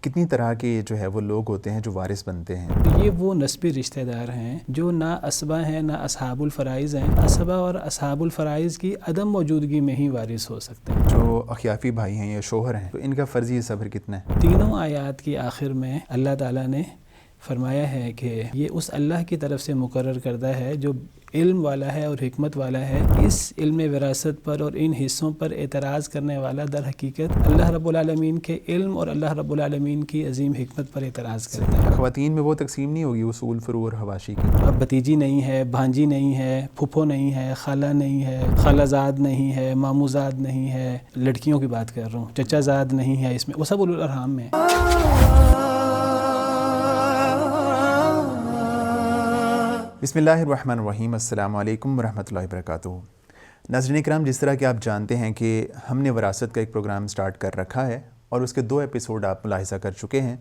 کتنی طرح کے جو ہے وہ لوگ ہوتے ہیں جو وارث بنتے ہیں؟ یہ وہ نسبی رشتہ دار ہیں جو نہ اسبہ ہیں نہ اصحاب الفرائض ہیں. اسبہ اور اصحاب الفرائض کی عدم موجودگی میں ہی وارث ہو سکتے ہیں. جو اخیافی بھائی ہیں یا شوہر ہیں تو ان کا فرضی صبر کتنا ہے؟ تینوں آیات کی آخر میں اللہ تعالیٰ نے فرمایا ہے کہ یہ اس اللہ کی طرف سے مقرر کردہ ہے جو علم والا ہے اور حکمت والا ہے. اس علم وراثت پر اور ان حصوں پر اعتراض کرنے والا در حقیقت اللہ رب العالمین کے علم اور اللہ رب العالمین کی عظیم حکمت پر اعتراض کرتا ہے. خواتین میں وہ تقسیم نہیں ہوگی اصول فروع اور حواشی کی؟ اب بھتیجی نہیں ہے، بھانجی نہیں ہے، پھپھو نہیں ہے، خالہ نہیں ہے، خالہ زاد نہیں ہے، مامو زاد نہیں ہے. لڑکیوں کی بات کر رہا ہوں. چچا زاد نہیں ہے اس میں، وہ سب اولو الارحام میں. بسم اللہ الرحمن الرحیم. السلام علیکم ورحمۃ اللہ وبرکاتہ. ناظرین کرام، جس طرح کہ آپ جانتے ہیں کہ ہم نے وراثت کا ایک پروگرام سٹارٹ کر رکھا ہے اور اس کے 2 ایپیسوڈ آپ ملاحظہ کر چکے ہیں،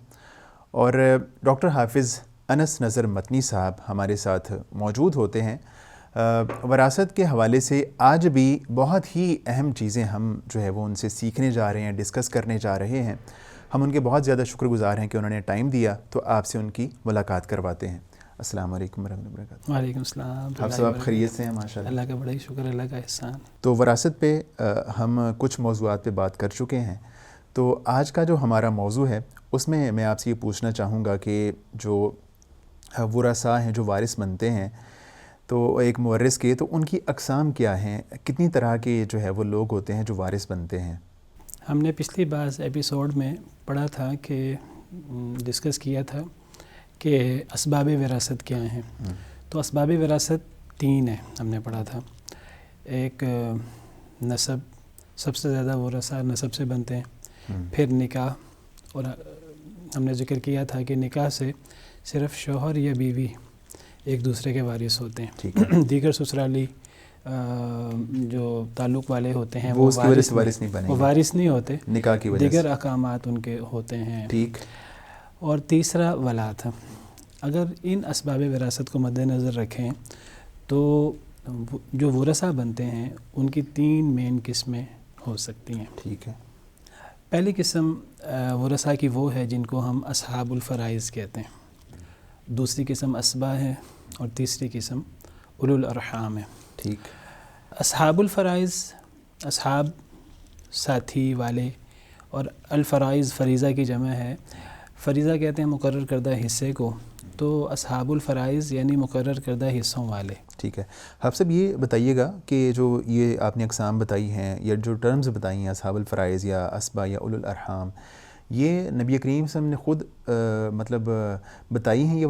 اور ڈاکٹر حافظ انس نظر متنی صاحب ہمارے ساتھ موجود ہوتے ہیں. وراثت کے حوالے سے آج بھی بہت ہی اہم چیزیں ہم جو ہے وہ ان سے سیکھنے جا رہے ہیں، ڈسکس کرنے جا رہے ہیں. ہم ان کے بہت زیادہ شکر گزار ہیں کہ انہوں نے ٹائم دیا، تو آپ سے ان کی ملاقات کرواتے ہیں. السلام علیکم ورحمۃ اللہ وبرکاتہ. وعلیکم السلام. آپ سب خیریت سے ہیں؟ ماشاء اللہ. اللہ کا بڑا ہی شکر، اللہ کا احسان. تو وراثت پہ ہم کچھ موضوعات پہ بات کر چکے ہیں، تو آج کا جو ہمارا موضوع ہے اس میں آپ سے یہ پوچھنا چاہوں گا کہ جو ورثاء ہیں، جو وارث بنتے ہیں، تو ایک مورث کے تو ان کی اقسام کیا ہیں؟ کتنی طرح کے جو ہے وہ لوگ ہوتے ہیں جو وارث بنتے ہیں؟ ہم نے پچھلی بعض ایپیسوڈ میں پڑھا تھا کہ ڈسکس کیا تھا کہ اسباب وراثت کیا ہیں. تو اسباب وراثت 3 ہیں، ہم نے پڑھا تھا. ایک نسب، سب سے زیادہ ورثاء نسب سے بنتے ہیں. پھر نکاح، اور ہم نے ذکر کیا تھا کہ نکاح سے صرف شوہر یا بیوی ایک دوسرے کے وارث ہوتے ہیں. دیگر سسرالی جو تعلق والے ہوتے ہیں وہ وارث نہیں ہوتے، نکاح کی وجہ سے دیگر احکامات ان کے ہوتے ہیں. ٹھیک. اور تیسرا ولاد. اگر ان اسباب وراثت کو مد نظر رکھیں تو جو ورثاء بنتے ہیں ان کی 3 مین قسمیں ہو سکتی ہیں. ٹھیک ہے. پہلی قسم ورثاء کی وہ ہے جن کو ہم اصحاب الفرائض کہتے ہیں. دوسری قسم اسبا ہے، اور تیسری قسم اولو الارحام ہے. ٹھیک. اصحاب الفرائض، اصحاب ساتھی والے، اور الفرائض فریضہ کی جمع ہے. فریضہ کہتے ہیں مقرر کردہ حصے کو، تو اصحاب الفرائض یعنی مقرر کردہ حصوں والے. ٹھیک ہے. آپ سب یہ بتائیے گا کہ جو یہ آپ نے اقسام بتائی ہیں یا جو ٹرمز بتائی ہیں، اصحاب الفرائض یا اسبا یا اولو الارحام، یہ نبی کریم صلی اللہ علیہ وسلم نے خود مطلب بتائی ہیں یہ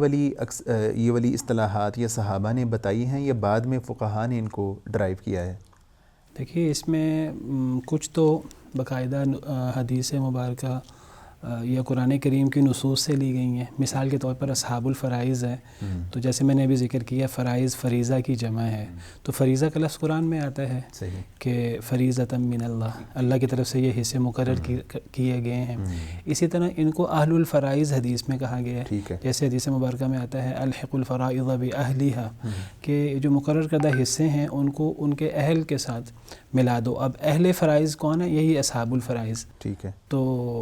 والی اصطلاحات، یا صحابہ نے بتائی ہیں، یا بعد میں فقہاء نے ان کو ڈرائیو کیا ہے؟ دیکھیے، اس میں کچھ تو باقاعدہ حدیث مبارکہ یا قرآن کریم کی نصوص سے لی گئی ہیں. مثال کے طور پر اصحاب الفرائض ہے، تو جیسے میں نے ابھی ذکر کیا فرائض فریضہ کی جمع ہے، تو فریضہ کا لفظ قرآن میں آتا ہے کہ فریضۃ من اللہ، اللہ کی طرف سے یہ حصے مقرر کیے گئے ہیں. اسی طرح ان کو اہل الفرائض حدیث میں کہا گیا ہے. جیسے حدیث مبارکہ میں آتا ہے الحق الفرائض باہلیھا، کہ جو مقرر کردہ حصے ہیں ان کو ان کے اہل کے ساتھ ملا دو. اب اہل فرائض کون ہے؟ یہی اصحاب الفرائض. ٹھیک ہے. تو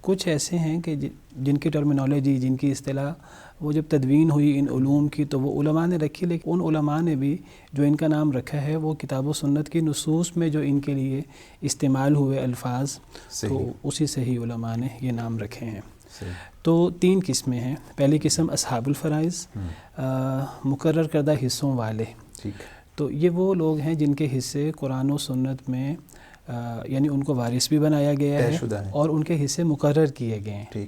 کچھ ایسے ہیں کہ جن کی ٹرمینالوجی، جن کی اصطلاح وہ جب تدوین ہوئی ان علوم کی تو وہ علماء نے رکھی، لیکن ان علماء نے بھی جو ان کا نام رکھا ہے وہ کتاب و سنت کی نصوص میں جو ان کے لیے استعمال ہوئے الفاظ، تو اسی سے ہی علماء نے یہ نام رکھے ہیں. تو 3 قسمیں ہیں. پہلی قسم اصحاب الفرائض، مقرر کردہ حصوں والے. تو یہ وہ لوگ ہیں جن کے حصے قرآن و سنت میں یعنی ان کو وارث بھی بنایا گیا ہے اور ان کے حصے مقرر کیے گئے ہیں.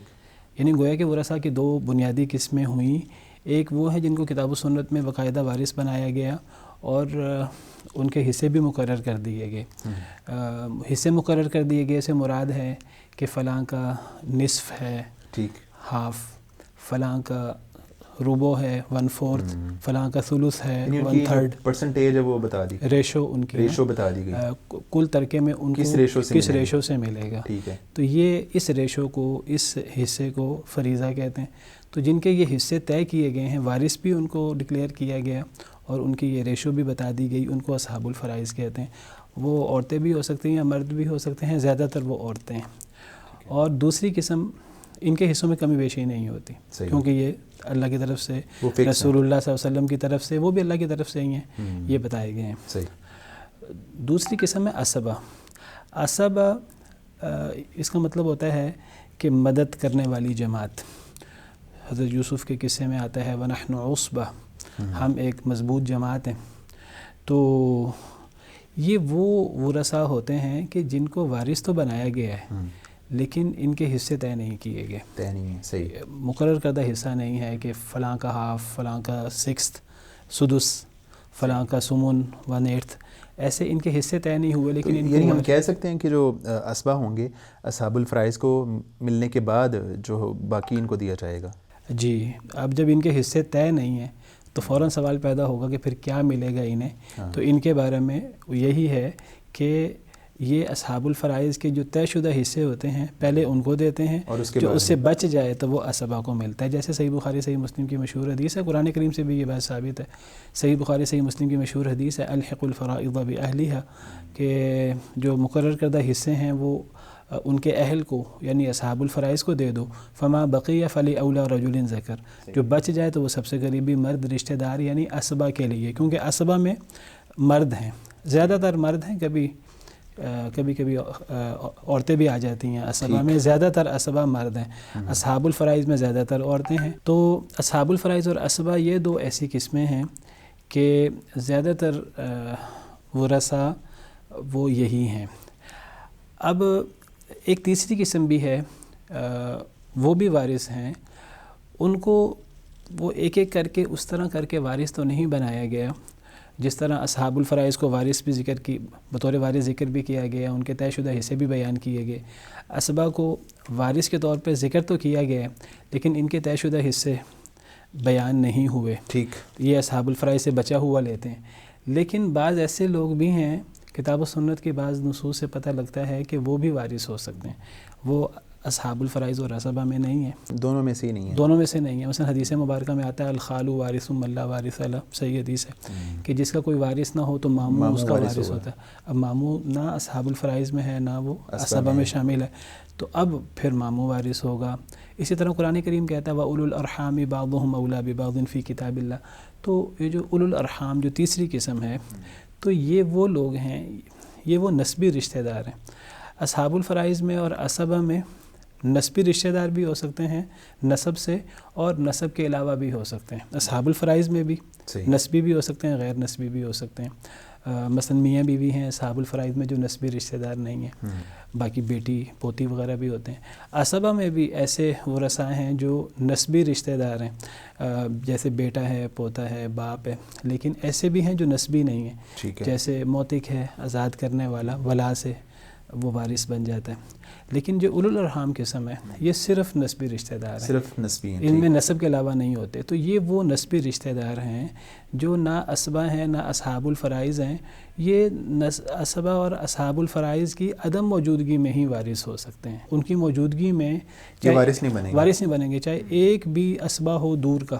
یعنی گویا کہ ورثاء کی 2 بنیادی قسمیں ہوئیں. ایک وہ ہیں جن کو کتاب و سنت میں باقاعدہ وارث بنایا گیا اور ان کے حصے بھی مقرر کر دیے گئے. حصے مقرر کر دیے گئے سے مراد ہے کہ فلاں کا نصف ہے، ہاف، فلاں کا ربع ہے 1/4، فلاں کا ثلث ہے 1/3. پرسنٹیج ہے وہ بتا دی، ریشو ان کی بتا دی گئی، کل ترکے میں ان کو کس ریشو سے ملے گا. تو یہ اس ریشو کو، اس حصے کو فریضہ کہتے ہیں. تو جن کے یہ حصے طے کیے گئے ہیں، وارث بھی ان کو ڈکلیئر کیا گیا اور ان کی یہ ریشو بھی بتا دی گئی، ان کو اصحاب الفرائض کہتے ہیں. وہ عورتیں بھی ہو سکتی ہیں یا مرد بھی ہو سکتے ہیں، زیادہ تر وہ عورتیں ہیں. اور دوسری قسم ان کے حصوں میں کمی بیشی نہیں ہوتی، کیونکہ یہ اللہ کی طرف سے، رسول اللہ صلی اللہ علیہ وسلم کی طرف سے، وہ بھی اللہ کی طرف سے ہی ہیں، یہ بتائے گئے ہیں۔ دوسری قسم ہے عصبہ۔ عصبہ اس کا مطلب ہوتا ہے کہ مدد کرنے والی جماعت۔ حضرت یوسف کے قصے میں آتا ہے وَنَحْنُ عُصْبَةٌ، ہم ایک مضبوط جماعت ہیں۔ تو یہ وہ ورثاء ہوتے ہیں کہ جن کو وارث تو بنایا گیا ہے لیکن ان کے حصے طے نہیں کیے گئے، طے نہیں، صحیح، مقرر کردہ حصہ نہیں ہے کہ فلاں کا ہاف، فلاں کا سکستھ، سدس، فلاں کا سمن، 1/8، ایسے ان کے حصے طے نہیں ہوئے۔ لیکن یعنی ہم کہہ سکتے ہیں کہ جو اسبا ہوں گے اصحاب الفرائض کو ملنے کے بعد جو باقی ان کو دیا جائے گا۔ جی، اب جب ان کے حصے طے نہیں ہیں تو فوراً سوال پیدا ہوگا کہ پھر کیا ملے گا انہیں۔ تو ان کے بارے میں یہی ہے کہ یہ اصحاب الفرائض کے جو طے شدہ حصے ہوتے ہیں پہلے ان کو دیتے ہیں، اور جو اس سے بچ جائے تو وہ اسبا کو ملتا ہے۔ جیسے صحیح بخاری صحیح مسلم کی مشہور حدیث ہے، قرآن کریم سے بھی یہ بات ثابت ہے۔ صحیح بخاری صحیح مسلم کی مشہور حدیث ہے الحق الفرائض باہلھا، کہ جو مقرر کردہ حصے ہیں وہ ان کے اہل کو یعنی اصحاب الفرائض کو دے دو، فما بقی فلی اولا رجل ذکر، جو بچ جائے تو وہ سب سے قریبی مرد رشتہ دار یعنی اسبا کے لیے، کیونکہ اسبا میں مرد ہیں، زیادہ تر مرد ہیں، کبھی کبھی عورتیں بھی آ جاتی ہیں اسبا میں، زیادہ تر اسبا مرد ہیں، اصحاب الفرائض میں زیادہ تر عورتیں ہیں۔ تو اصحاب الفرائض اور اسبا یہ دو ایسی قسمیں ہیں کہ زیادہ تر ورثاء وہ یہی ہیں۔ اب ایک تیسری قسم بھی ہے، وہ بھی وارث ہیں، ان کو وہ ایک ایک کر کے اس طرح کر کے وارث تو نہیں بنایا گیا جس طرح اصحاب الفرائض کو وارث بھی ذکر کی، بطور وارث ذکر بھی کیا گیا، ان کے طے شدہ حصے بھی بیان کیے گئے۔ اسبا کو وارث کے طور پہ ذکر تو کیا گیا لیکن ان کے طے شدہ حصے بیان نہیں ہوئے، ٹھیک، یہ اصحاب الفرائض سے بچا ہوا لیتے ہیں۔ لیکن بعض ایسے لوگ بھی ہیں، کتاب و سنت کی بعض نصوص سے پتہ لگتا ہے کہ وہ بھی وارث ہو سکتے ہیں، وہ اصحاب الفرائض اور اسبا میں نہیں ہیں، دونوں میں سے ہی نہیں ہے، دونوں میں سے نہیں ہے۔ مثلا حدیث مبارکہ میں آتا ہے الخال وارث من لا وارث له، صحیح حدیث ہے کہ جس کا کوئی وارث نہ ہو تو ماموں اس کا وارث ہوتا ہے۔ اب ماموں نہ اصحاب الفرائض میں ہے نہ وہ اسبا میں شامل ہے، تو اب پھر ماموں وارث ہوگا۔ اسی طرح قرآن کریم کہتا ہے وَأُولُو الْأَرْحَامِ بَعْضُهُمْ أَوْلَىٰ بِبَعْضٍ فِي کتاب اللہ۔ تو یہ جو اولو الارحام جو تیسری قسم ہے، تو یہ وہ لوگ ہیں، یہ وہ نسبی رشتہ دار ہیں۔ اصحاب الفرائض میں اور اسبا میں نسبی رشتہ دار بھی ہو سکتے ہیں نسب سے، اور نسب کے علاوہ بھی ہو سکتے ہیں۔ اصحاب الفرائض میں بھی نسبی بھی ہو سکتے ہیں، غیر نسبی بھی ہو سکتے ہیں۔ مثلا میاں بیوی ہیں اصحاب الفرائض میں جو نسبی رشتہ دار نہیں ہیں، باقی بیٹی پوتی وغیرہ بھی ہوتے ہیں۔ اسبا میں بھی ایسے ورثاء ہیں جو نسبی رشتہ دار ہیں، جیسے بیٹا ہے، پوتا ہے، باپ ہے، لیکن ایسے بھی ہیں جو نسبی نہیں ہیں، جیسے موتق ہے، آزاد کرنے والا، ولا سے وہ وارث بن جاتا ہے۔ لیکن جو اولو الارحام قسم ہے یہ صرف نسبی رشتہ دار ہیں، صرف نسبی ہیں، ان میں نسب کے علاوہ نہیں ہوتے۔ تو یہ وہ نسبی رشتہ دار ہیں جو نہ اسبا ہیں نہ اصحاب الفرائض ہیں، یہ اسبا اور اصحاب الفرائض کی عدم موجودگی میں ہی وارث ہو سکتے ہیں، ان کی موجودگی میں وارث نہیں بنیں گے، چاہے ایک بھی اسبا ہو دور کا،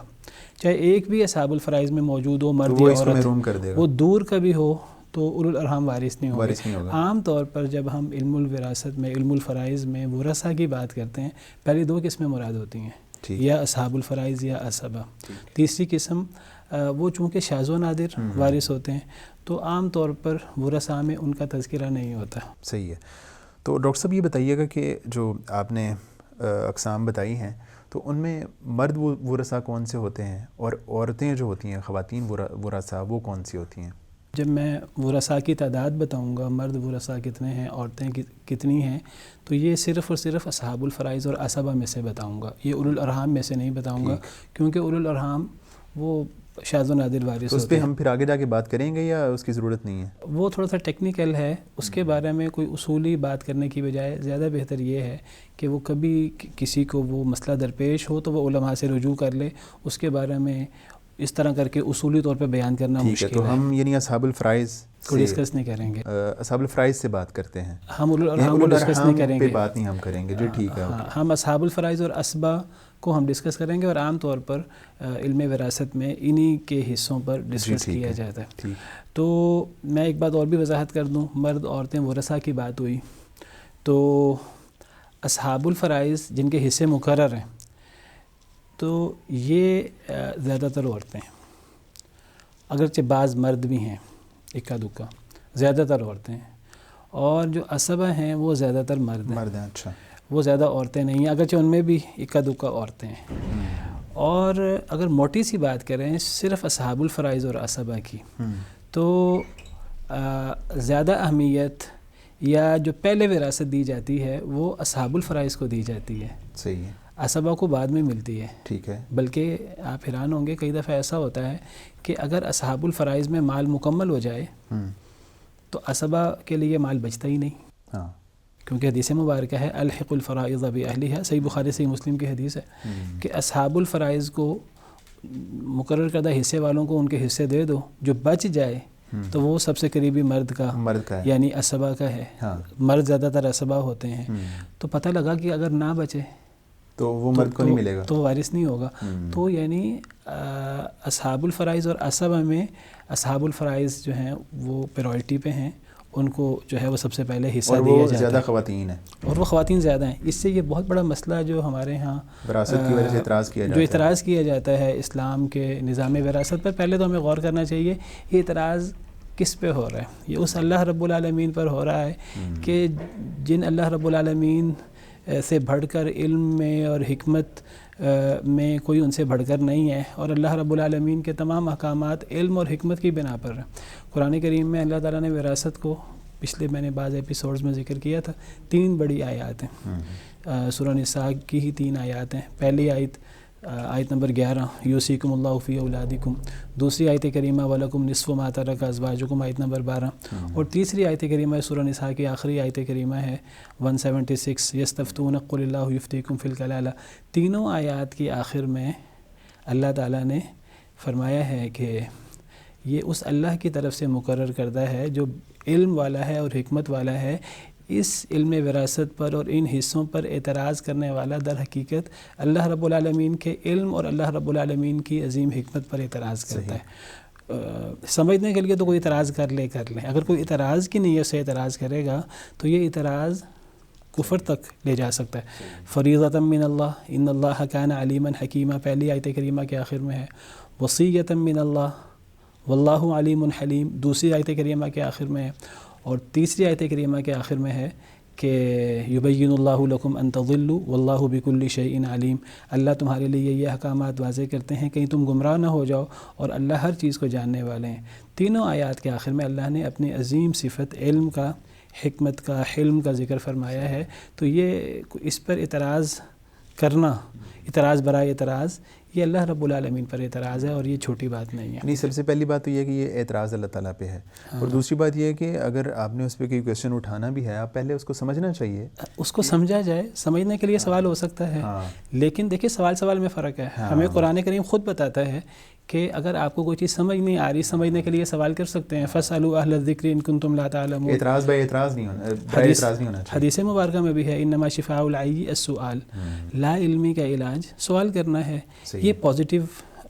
چاہے ایک بھی اصحاب الفرائض میں موجود ہو، مرد یا عورت، وہ دور کا بھی ہو تو اولو الارحام وارث نہیں ہوگا۔ عام طور پر جب ہم علم الوراثت میں، علم الفرائض میں ورثہ کی بات کرتے ہیں، پہلی دو قسمیں مراد ہوتی ہیں، یا اصحاب الفرائض یا اسبا۔ تیسری قسم وہ چونکہ شاذ و نادر وارث ہوتے ہیں تو عام طور پر ورثاء میں ان کا تذکرہ نہیں ہوتا۔ صحیح ہے۔ تو ڈاکٹر صاحب یہ بتائیے گا کہ جو آپ نے اقسام بتائی ہیں تو ان میں مرد ورثاء کون سے ہوتے ہیں اور عورتیں جو ہوتی ہیں، خواتین ورثاء، وہ کون سی ہوتی ہیں؟ جب میں ورثاء کی تعداد بتاؤں گا، مرد ورثاء کتنے ہیں، عورتیں کتنی ہیں، تو یہ صرف اور صرف اصحاب الفرائض اور اسبا میں سے بتاؤں گا، یہ اولو الارحام میں سے نہیں بتاؤں گا، کیونکہ اولو الارحام وہ شاذ و نادر وارث ہوتے ہیں۔ اس پہ ہم پھر آگے جا کے بات کریں گے یا اس کی ضرورت نہیں ہے؟ وہ تھوڑا سا ٹیکنیکل ہے، اس کے بارے میں کوئی اصولی بات کرنے کی بجائے زیادہ بہتر یہ ہے کہ وہ کبھی کسی کو وہ مسئلہ درپیش ہو تو وہ علماء سے رجوع کر لے، اس کے بارے میں اس طرح کر کے اصولی طور پہ بیان کرنا مشکل ہے۔ تو ہم یعنی اصحاب الفرائض کو ڈسکس نہیں کریں گے، اصحاب الفرائض سے بات کرتے ہیں، ہم اولو الارحام کو ڈسکس نہیں کریں گے، بات نہیں ہم کریں گے، جی ٹھیک ہے۔ ہم اصحاب الفرائض اور اسبا کو ہم ڈسکس کریں گے، اور عام طور پر علم وراثت میں انہی کے حصوں پر ڈسکس کیا جاتا ہے۔ تو میں ایک بات اور بھی وضاحت کر دوں، مرد عورتیں ورثاء کی بات ہوئی، تو اصحاب الفرائض جن کے حصے مقرر ہیں تو یہ زیادہ تر عورتیں ہیں، اگرچہ بعض مرد بھی ہیں اکا دکا، زیادہ تر عورتیں ہیں، اور جو عصبہ ہیں وہ زیادہ تر مرد ہیں۔ اچھا، وہ زیادہ عورتیں نہیں ہیں، اگرچہ ان میں بھی اکا دکا عورتیں ہیں۔ اور اگر موٹی سی بات کریں صرف اصحاب الفرائض اور عصبہ کی، تو زیادہ اہمیت یا جو پہلے وراثت دی جاتی ہے وہ اصحاب الفرائض کو دی جاتی ہے، صحیح ہے، عصبہ کو بعد میں ملتی ہے۔ ٹھیک ہے، بلکہ آپ حیران ہوں گے کئی دفعہ ایسا ہوتا ہے کہ اگر اصحاب الفرائض میں مال مکمل ہو جائے تو عصبہ کے لیے مال بچتا ہی نہیں، ہاں، کیونکہ حدیث مبارکہ ہے الحق الفرائض باہلھا، صحیح بخاری صحیح مسلم کی حدیث ہے کہ اصحاب الفرائض کو مقرر کردہ حصے والوں کو ان کے حصے دے دو، جو بچ جائے تو وہ سب سے قریبی مرد کا ہے، یعنی عصبہ کا ہے۔ مرد زیادہ تر عصبہ ہوتے ہیں، تو پتہ لگا کہ اگر نہ بچے تو وہ مرد کو نہیں ملے گا، تو وارث نہیں ہوگا۔ تو یعنی اصحاب الفرائض اور عصبہ میں اصحاب الفرائض جو ہیں وہ پرائرٹی پہ ہیں، ان کو جو ہے وہ سب سے پہلے حصہ دیا جاتا ہے، زیادہ خواتین ہیں، اور وہ خواتین زیادہ ہیں۔ اس سے یہ بہت بڑا مسئلہ جو ہمارے ہاں وراثت کی وجہ سے اعتراض کیا جاتا ہے اسلام کے نظام وراثت پر، پہلے تو ہمیں غور کرنا چاہیے یہ اعتراض کس پہ ہو رہا ہے۔ یہ اس اللہ رب العالمین پر ہو رہا ہے کہ جن اللہ رب العالمین سے بڑھ کر علم میں اور حکمت میں کوئی ان سے بڑھ کر نہیں ہے، اور اللہ رب العالمین کے تمام احکامات علم اور حکمت کی بنا پر ہیں۔ قرآن کریم میں اللہ تعالیٰ نے وراثت کو پچھلے میں نے بعض ایپیسوڈز میں ذکر کیا تھا، 3 بڑی آیات ہیں، سورہ نساء کی ہی 3 آیات ہیں۔ پہلی آیت نمبر 11 یوصیکم اللہ فی اولادکم، دوسری آیت کریمہ ولکم نصف ما ترک ازواجکم آیت نمبر 12، اور تیسری آیت کریمہ سورہ نساء کی آخری آیت کریمہ ہے 176 یستفتون قل اللہ یفتیکم فی الکلالہ۔ تینوں آیات کی آخر میں اللہ تعالیٰ نے فرمایا ہے کہ یہ اس اللہ کی طرف سے مقرر کردہ ہے جو علم والا ہے اور حکمت والا ہے۔ اس علم وراثت پر اور ان حصوں پر اعتراض کرنے والا در حقیقت اللہ رب العالمین کے علم اور اللہ رب العالمین کی عظیم حکمت پر اعتراض کرتا ہے۔ سمجھنے کے لیے تو کوئی اعتراض کر لے، اگر کوئی اعتراض کی نیت سے اعتراض کرے گا تو یہ اعتراض کفر تک لے جا سکتا ہے۔ فریضۃ من اللہ ان اللہ کان علیما حکیما، پہلی آیت کریمہ کے آخر میں ہے۔ وصیۃ من اللہ واللہ علیم حلیم، دوسری آیت کریمہ کے آخر میں ہے، اور تیسری آیت کریمہ کے آخر میں ہے کہ یبین اللہ لکم ان تضلوا واللہ بکل شیء علیم، اللہ تمہارے لیے یہ احکامات واضح کرتے ہیں کہیں تم گمراہ نہ ہو جاؤ، اور اللہ ہر چیز کو جاننے والے ہیں۔ تینوں آیات کے آخر میں اللہ نے اپنی عظیم صفت علم کا، حکمت کا، حلم کا ذکر فرمایا ہے۔ تو یہ اس پر اعتراض کرنا، اعتراض برائے اعتراض، یہ اللہ رب العالمین پر اعتراض ہے، اور یہ چھوٹی بات نہیں ہے۔ نہیں، سب سے پہلی بات تو یہ ہے کہ یہ اعتراض اللہ تعالیٰ پہ ہے، اور دوسری بات یہ ہے کہ اگر آپ نے اس پہ کوئی کویشچن اٹھانا بھی ہے، آپ پہلے اس کو سمجھنا چاہیے، اس کو سمجھا جائے۔ سمجھنے کے لیے سوال ہو سکتا ہے، لیکن دیکھیے سوال میں فرق ہے۔ ہمیں قرآن کریم خود بتاتا ہے کہ اگر آپ کو کوئی چیز سمجھ نہیں آ رہی، سمجھنے کے لیے سوال کر سکتے ہیں، فَاسْأَلُوا أَهْلَ الذِّكْرِ إِن كُنتُمْ لَا تَعْلَمُونَ۔ اعتراض بھائی اعتراض نہیں ہونا چاہیے۔ حدیث مبارکہ میں بھی ہے انما شفاء العی السؤال، لا علمی کا علاج سوال کرنا ہے۔ یہ پازیٹیو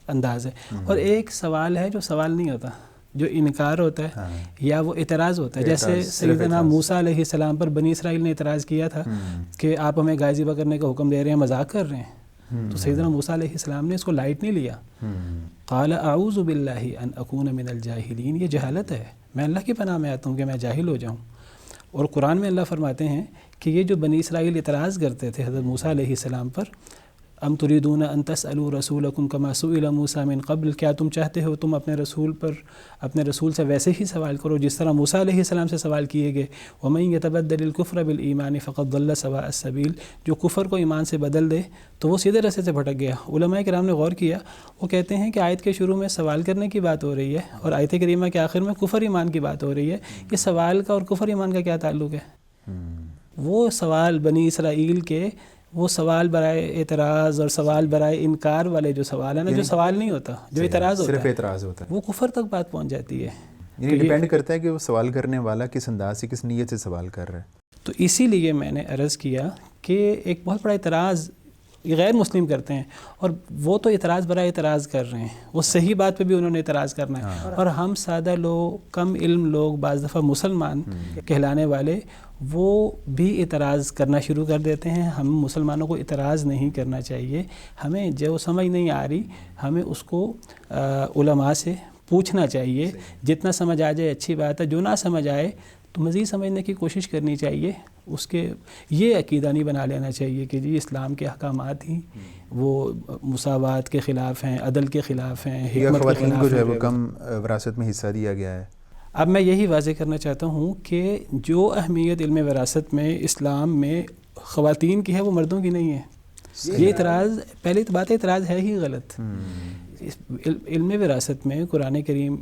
انداز ہے، اور ایک سوال ہے جو سوال نہیں ہوتا، جو انکار ہوتا ہے یا وہ اعتراض ہوتا ہے۔ جیسے سیدنا موسیٰ علیہ السلام پر بنی اسرائیل نے اعتراض کیا تھا کہ آپ ہمیں گائے ذبح کرنے کا حکم دے رہے ہیں، مذاق کر رہے ہیں، تو سیدنا موسیٰ علیہ السلام نے اس کو لائٹ نہیں لیا۔ قال اعوذ باللہ ان اکون من الجاہلین، یہ جہالت ہے، میں اللہ کی پناہ میں آتا ہوں کہ میں جاہل ہو جاؤں۔ اور قرآن میں اللہ فرماتے ہیں کہ یہ جو بنی اسرائیل اعتراض کرتے تھے حضرت موسیٰ علیہ السلام پر، ام تریدون ان تسألوا رسولکم کما سئل موسیٰ من قبل، کیا تم چاہتے ہو تم اپنے رسول سے ویسے ہی سوال کرو جس طرح موسیٰ علیہ السلام سے سوال کیے گئے۔ ومن یتبدل الکفر بالایمان فقد ضل سواء السبیل، جو کفر کو ایمان سے بدل دے تو وہ سیدھے راستے سے بھٹک گیا۔ علماء کرام نے غور کیا، وہ کہتے ہیں کہ آیت کے شروع میں سوال کرنے کی بات ہو رہی ہے، اور آیت کریمہ کے آخر میں کفر ایمان کی بات ہو رہی ہے۔ یہ سوال کا اور کفر ایمان کا کیا تعلق ہے؟ وہ سوال بنی اسرائیل کے، وہ سوال برائے اعتراض اور سوال برائے انکار والے جو سوال ہے نا، جو سوال نہیں ہوتا، جو اعتراض ہوتا ہے، صرف اعتراض ہوتا ہے، وہ کفر تک بات پہنچ جاتی ہے۔ یعنی ڈیپینڈ کرتا ہے کہ وہ سوال کرنے والا کس انداز سے، کس نیت سے سوال کر رہا ہے۔ تو اسی لیے میں نے عرض کیا کہ ایک بہت بڑا اعتراض یہ غیر مسلم کرتے ہیں، اور وہ تو اعتراض برائے اعتراض کر رہے ہیں، وہ صحیح بات پہ بھی انہوں نے اعتراض کرنا ہے، اور ہم سادہ لوگ، کم علم لوگ، بعض دفعہ مسلمان کہلانے والے، وہ بھی اعتراض کرنا شروع کر دیتے ہیں۔ ہم مسلمانوں کو اعتراض نہیں کرنا چاہیے، ہمیں جو سمجھ نہیں آ رہی ہمیں اس کو علماء سے پوچھنا چاہیے، جتنا سمجھ آ جائے اچھی بات ہے، جو نہ سمجھ آئے تو مزید سمجھنے کی کوشش کرنی چاہیے۔ اس کے یہ عقیدہ نہیں بنا لینا چاہیے کہ جی اسلام کے احکامات ہی وہ مساوات کے خلاف ہیں، عدل کے خلاف ہیں، حکمت کے خواتین خلاف کو جو ہے ہیں۔ وہ کم وراثت میں حصہ دیا گیا ہے۔ اب میں یہی واضح کرنا چاہتا ہوں کہ جو اہمیت علم وراثت میں اسلام میں خواتین کی ہے وہ مردوں کی نہیں ہے۔ یہ اعتراض، پہلی بات اعتراض ہے ہی غلط۔ علم وراثت میں قرآن کریم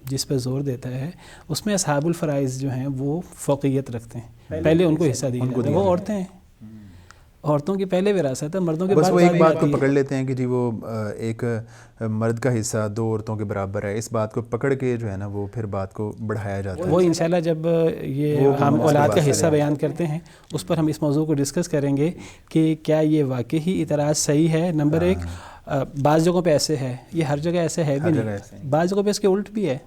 جس پر زور دیتا ہے اس میں اصحاب الفرائض جو ہیں وہ فوقیت رکھتے ہیں، پہلے ان کو حصہ دیا جاتا ہے۔ وہ عورتیں ہیں، عورتوں کی پہلے وراثت ہے، مردوں کے بعد بس وہ ایک بات کو پکڑ لیتے ہیں کہ جی وہ ایک مرد کا حصہ 2 عورتوں کے برابر ہے، اس بات کو پکڑ کے جو ہے نا وہ پھر بات کو بڑھایا جاتا ہے۔ وہ انشاءاللہ جب یہ ہم اولاد کا حصہ بیان کرتے ہیں اس پر ہم اس موضوع کو ڈسکس کریں گے کہ کیا یہ واقعی اعتراض صحیح ہے۔ نمبر 1، بعض جگہوں پہ ایسے ہے، یہ ہر جگہ ایسے ہے بھی نہیں، بعض جگہوں پہ اس کے الٹ بھی ہے،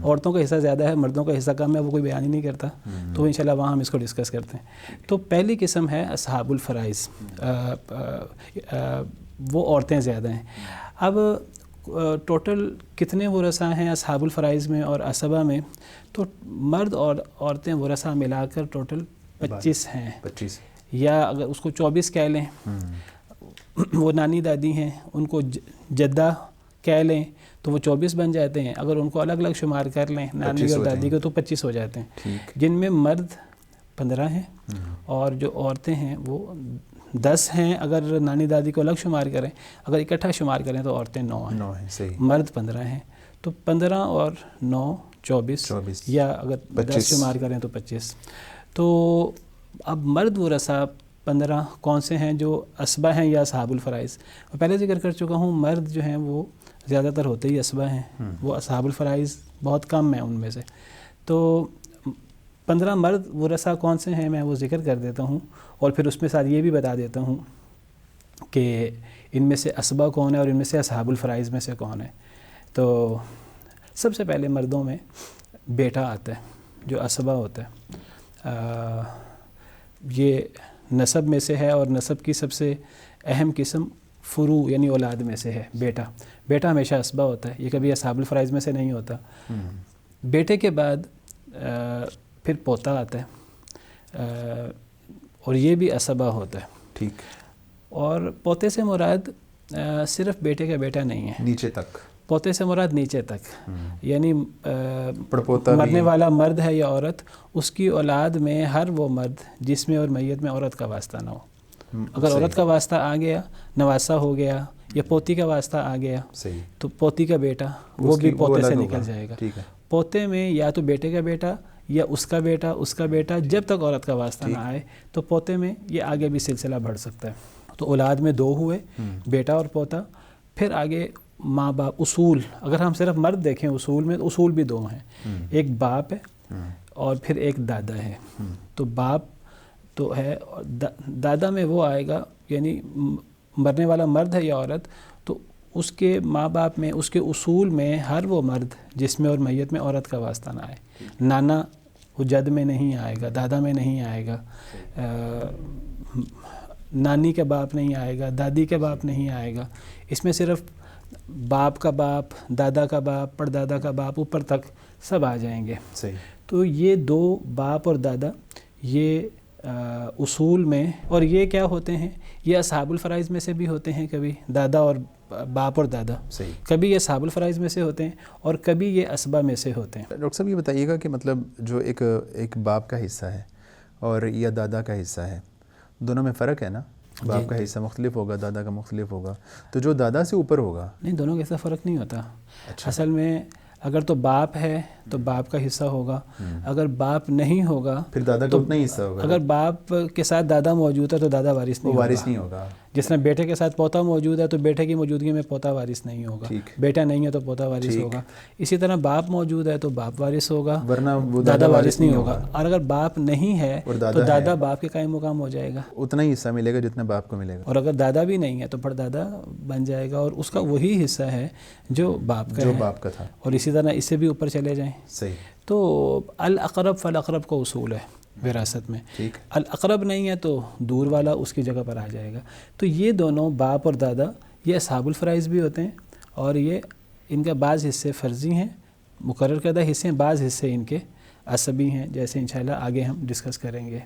عورتوں کا حصہ زیادہ ہے، مردوں کا حصہ کم ہے، وہ کوئی بیان ہی نہیں کرتا، تو انشاءاللہ وہاں ہم اس کو ڈسکس کرتے ہیں۔ تو پہلی قسم ہے اصحاب الفرائض، وہ عورتیں زیادہ ہیں۔ اب ٹوٹل کتنے ورثاء ہیں اصحاب الفرائض میں اور عصبہ میں؟ تو مرد اور عورتیں ورثاء ملا کر ٹوٹل 25 ہیں، 25، یا اگر اس کو 24 کہہ لیں، وہ نانی دادی ہیں ان کو جدہ کہہ لیں تو وہ 24 بن جاتے ہیں۔ اگر ان کو الگ الگ شمار کر لیں نانی اور دادی کو تو 25 ہو جاتے ہیں، جن میں مرد 15 ہیں اور جو عورتیں ہیں وہ 10 ہیں۔ اگر نانی دادی کو الگ شمار کریں، اگر اکٹھا شمار کریں تو عورتیں 9 ہیں، مرد 15 ہیں، تو 15 اور 9 24، یا اگر 10 شمار کریں تو 25۔ تو اب مرد ورثاء 15 کون سے ہیں جو عصبہ ہیں یا اصحاب الفرائض؟ میں پہلے ذکر کر چکا ہوں مرد جو ہیں وہ زیادہ تر ہوتے ہی عصبہ ہیں، وہ اصحاب الفرائض بہت کم ہیں ان میں سے۔ تو 15 مرد ورثاء کون سے ہیں میں وہ ذکر کر دیتا ہوں، اور پھر اس میں ساتھ یہ بھی بتا دیتا ہوں کہ ان میں سے عصبہ کون ہے اور ان میں سے اصحاب الفرائض میں سے کون ہے۔ تو سب سے پہلے مردوں میں بیٹا آتا ہے جو عصبہ ہوتا ہے۔ یہ نسب میں سے ہے، اور نسب کی سب سے اہم قسم فروع یعنی اولاد میں سے ہے بیٹا۔ بیٹا ہمیشہ عصبہ ہوتا ہے، یہ کبھی اصحاب الفرائض میں سے نہیں ہوتا۔ بیٹے کے بعد پھر پوتا آتا ہے، اور یہ بھی عصبہ ہوتا ہے۔ ٹھیک۔ اور پوتے سے مراد صرف بیٹے کا بیٹا نہیں ہے، نیچے تک، پوتے سے مراد نیچے تک، یعنی مرنے والا مرد ہے یا عورت، اس کی اولاد میں ہر وہ مرد جس میں اور میت میں عورت کا واسطہ نہ ہو۔ اگر عورت کا واسطہ آ گیا، نواسا ہو گیا، یا پوتی کا واسطہ آ گیا، تو پوتی کا بیٹا وہ بھی پوتے سے نکل جائے گا۔ پوتے میں یا تو بیٹے کا بیٹا یا اس کا بیٹا، اس کا بیٹا، جب تک عورت کا واسطہ نہ آئے تو پوتے میں یہ آگے بھی سلسلہ بڑھ سکتا ہے۔ تو اولاد میں 2 ہوئے، بیٹا اور پوتا، پھر آگے ماں باپ۔ اصول اگر ہم صرف مرد دیکھیں اصول میں، تو اصول بھی 2 ہیں، ایک باپ ہے اور پھر ایک دادا ہے۔ تو باپ تو ہے، اور دادا میں وہ آئے گا، یعنی مرنے والا مرد ہے یا عورت، تو اس کے ماں باپ میں، اس کے اصول میں ہر وہ مرد جس میں اور میت میں عورت کا واسطہ نہ آئے۔ نانا وہ جد میں نہیں آئے گا، دادا میں نہیں آئے گا، نانی کا باپ نہیں آئے گا، دادی کا باپ نہیں آئے گا۔ اس میں صرف باپ کا باپ، دادا کا باپ، پردادا کا باپ، اوپر تک سب آ جائیں گے۔ تو یہ 2 باپ اور دادا، یہ اصول میں، اور یہ کیا ہوتے ہیں، یہ اصحاب الفرائض میں سے بھی ہوتے ہیں، کبھی دادا اور باپ اور دادا، کبھی یہ اصحاب الفرائض میں سے ہوتے ہیں اور کبھی یہ عصبہ میں سے ہوتے ہیں۔ ڈاکٹر صاحب یہ بتائیے گا کہ مطلب جو ایک باپ کا حصہ ہے اور یا دادا کا حصہ ہے، دونوں میں فرق ہے نا؟ باپ کا حصہ مختلف ہوگا، دادا کا مختلف ہوگا، تو جو دادا سے اوپر ہوگا، نہیں، دونوں کا ایسا فرق نہیں ہوتا۔ اصل میں اگر تو باپ ہے تو باپ کا حصہ ہوگا. اگر باپ نہیں ہوگا پھر دادا کا اتنا ہی حصہ ہوگا. اگر باپ کے ساتھ دادا موجود ہے تو دادا وارث نہیں ہوگا. جس طرح بیٹے کے ساتھ پوتا موجود ہے تو بیٹے کی موجودگی میں پوتا وارث نہیں ہوگا. بیٹا نہیں ہے تو پوتا وارث ہوگا. اسی طرح باپ موجود ہے تو باپ وارث ہوگا, ورنہ وہ دادا وارث نہیں ہوگا. اور اگر باپ نہیں ہے تو دادا باپ کے قائم مقام ہو جائے گا, اتنا ہی حصہ ملے گا جتنا باپ کو ملے گا. اور اگر دادا بھی نہیں ہے تو پھر دادا بن جائے گا, اور اس کا وہی حصہ ہے جو باپ کا ہے, جو باپ کا تھا. اور اسی طرح اس سے بھی اوپر چلے جائیں. صحیح. تو الاقرب فالاقرب کا اصول ہے وراثت میں. الاقرب نہیں ہے تو دور والا اس کی جگہ پر آ جائے گا. تو یہ دونوں باپ اور دادا یہ اصحاب الفرائض بھی ہوتے ہیں, اور یہ ان کا بعض حصے فرضی ہیں, مقرر کردہ حصے ہیں, بعض حصے ان کے عصبی ہیں, جیسے انشاءاللہ آگے ہم ڈسکس کریں گے.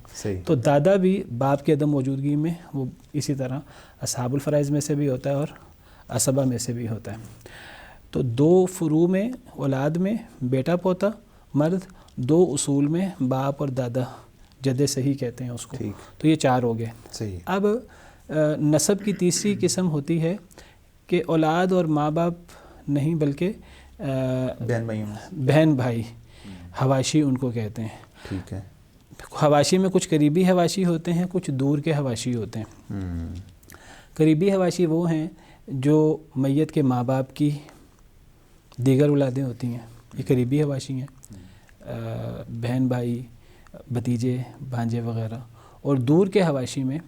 تو دادا بھی باپ کی عدم موجودگی میں وہ اسی طرح اصحاب الفرائض میں سے بھی ہوتا ہے اور عصبہ میں سے بھی ہوتا ہے. تو 2 فروع میں اولاد میں بیٹا پوتا مرد, 2 اصول میں باپ اور دادا جد صحیح کہتے ہیں اس کو. تو یہ 4 ہو گئے. اب نسب کی تیسری قسم ہوتی ہے کہ اولاد اور ماں باپ نہیں بلکہ بہن بھائی, حواشی ان کو کہتے ہیں. ٹھیک ہے. حواشی میں کچھ قریبی حواشی ہوتے ہیں, کچھ دور کے حواشی ہوتے ہیں. قریبی حواشی وہ ہیں جو میت کے ماں باپ کی دیگر اولادیں ہوتی ہیں, یہ قریبی حواشی ہیں, بہن بھائی, بھتیجے, بھانجے وغیرہ. اور دور کے حواشی میں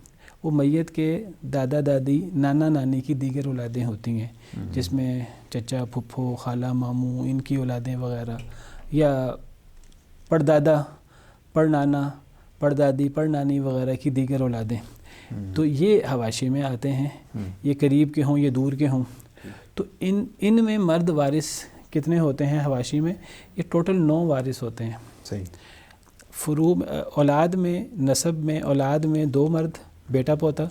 وہ میت کے دادا دادی, نانا نانی کی دیگر اولادیں ہوتی ہیں, جس میں چچا پھپھو, خالہ ماموں, ان کی اولادیں وغیرہ, یا پردادا, پڑنانا, پردادی, پڑنانی وغیرہ کی دیگر اولادیں. تو یہ حواشی میں آتے ہیں, یہ قریب کے ہوں یہ دور کے ہوں. تو ان میں مرد وارث کتنے ہوتے ہیں حواشی میں؟ یہ ٹوٹل 9 وارث ہوتے ہیں. صحیح. فروع اولاد میں, نسب میں اولاد میں 2 مرد بیٹا پوتا,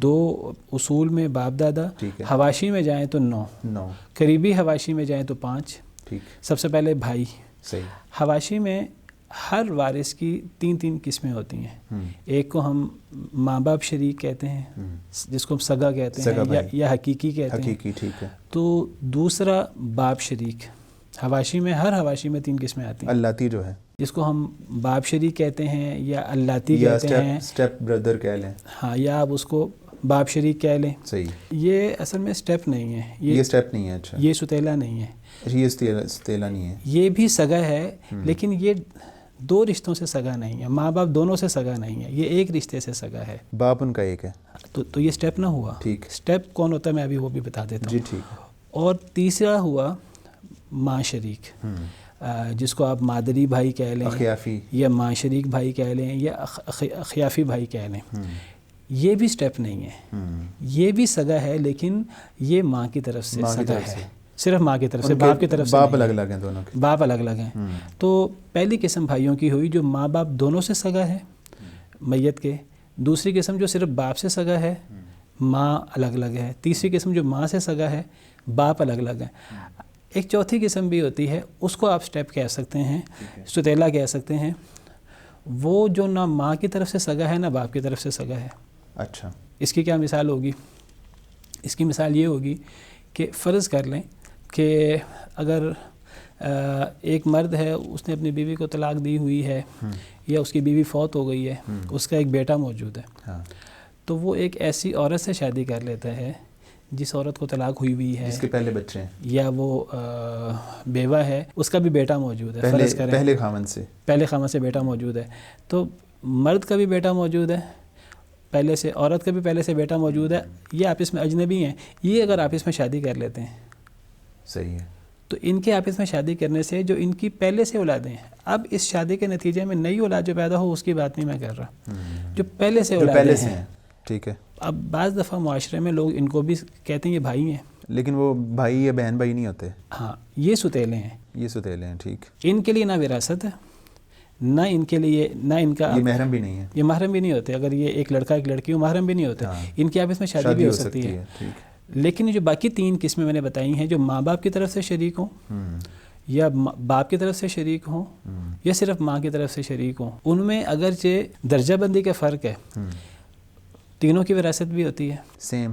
2 اصول میں باپ دادا. حواشی میں جائیں تو 9. قریبی حواشی میں جائیں تو 5. سب سے پہلے بھائی. حواشی میں ہر وارث کی 3 قسمیں ہوتی ہیں. ایک کو ہم ماں باپ شریک کہتے ہیں, جس کو ہم سگا کہتے ہیں یا حقیقی کہتے ہیں. ٹھیک ہے. تو دوسرا باپ شریک. حواشی میں ہر حواشی میں 3 قسمیں آتی ہیں. اللاتی جو ہے, جس کو ہم باپ شریک کہتے ہیں یا اللاتی کہتے ہیں, سٹیپ بردر کہہ لیں. ہاں, یا آپ اس کو باپ شریک کہہ لیں. صحیح. یہ اصل میں سٹیپ نہیں ہے, یہ سٹیپ نہیں ہے. اچھا, یہ ستیلا نہیں ہے. یہ ستیلا نہیں ہے. یہ بھی سگا ہے, لیکن یہ 2 رشتوں سے سگا نہیں ہے. ماں باپ دونوں سے سگا نہیں ہے, یہ ایک رشتے سے سگا ہے. باپ ان کا ایک ہے. تو یہ سٹیپ نہ ہوا. ٹھیک. سٹیپ کون ہوتا ہے میں ابھی وہ بھی بتا دیتا ہوں. جی ٹھیک. اور تیسرا ہوا ماں شریک, جس کو آپ مادری بھائی کہہ لیں, اخیافی, یا ماں شریک بھائی کہہ لیں, یا اخیافی بھائی کہہ لیں. یہ بھی سٹیپ نہیں ہے, یہ بھی سگا ہے, لیکن یہ ماں کی طرف سے سگا ہے, صرف ماں کی طرف سے, باپ کی طرف سے. باپ الگ الگ ہیں دونوں کے. باپ الگ الگ ہیں. تو پہلی قسم بھائیوں کی ہوئی جو ماں باپ دونوں سے سگا ہے میت کے. دوسری قسم جو صرف باپ سے سگا ہے, ماں الگ الگ ہے. تیسری قسم جو ماں سے سگا ہے, باپ الگ الگ ہے. ایک چوتھی قسم بھی ہوتی ہے, اس کو آپ سٹیپ کہہ سکتے ہیں, ستیلا کہہ سکتے ہیں. وہ جو نہ ماں کی طرف سے سگا ہے نہ باپ کی طرف سے سگا ہے. اچھا. اس کی کیا مثال ہوگی؟ اس کی مثال یہ ہوگی کہ فرض کر لیں کہ اگر ایک مرد ہے, اس نے اپنی بیوی کو طلاق دی ہوئی ہے, یا اس کی بیوی فوت ہو گئی ہے, اس کا ایک بیٹا موجود ہے, تو وہ ایک ایسی عورت سے شادی کر لیتا ہے جس عورت کو طلاق ہوئی ہے, جس کے پہلے بچے ہیں, یا وہ بیوہ ہے, اس کا بھی بیٹا موجود ہے. پہلے خاوند سے بیٹا موجود ہے. تو مرد کا بھی بیٹا موجود ہے پہلے سے, عورت کا بھی پہلے سے بیٹا موجود ہے. یہ آپس میں اجنبی ہیں. یہ اگر آپس میں شادی کر لیتے ہیں, صحیح ہے, تو ان کے آپس میں شادی کرنے سے جو ان کی پہلے سے اولادیں ہیں, اب اس شادی کے نتیجے میں نئی اولاد جو پیدا ہو اس کی بات نہیں میں کر رہا, جو پہلے سے اولادیں ہیں. ٹھیک ہے. اب بعض دفعہ معاشرے میں لوگ ان کو بھی کہتے ہیں یہ بھائی ہیں, لیکن وہ بھائی یا بہن بھائی نہیں ہوتے. ہاں, یہ ستیلے ہیں. یہ ستیلے ہیں. ٹھیک. ان کے لیے نہ وراثت ہے, نہ ان کے لیے, نہ ان کا, یہ محرم بھی نہیں ہے. یہ محرم بھی نہیں ہوتے. اگر یہ ایک لڑکا ایک لڑکی ہو, محرم بھی نہیں ہوتے. ان کی آپس میں شادی بھی ہو سکتی ہے. لیکن جو باقی 3 قسمیں میں نے بتائی ہیں, جو ماں باپ کی طرف سے شریک ہوں, یا باپ کی طرف سے شریک ہوں, یا صرف ماں کی طرف سے شریک ہوں, ان میں اگرچہ درجہ بندی کا فرق ہے, تینوں کی وراثت بھی ہوتی ہے. سیم.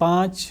5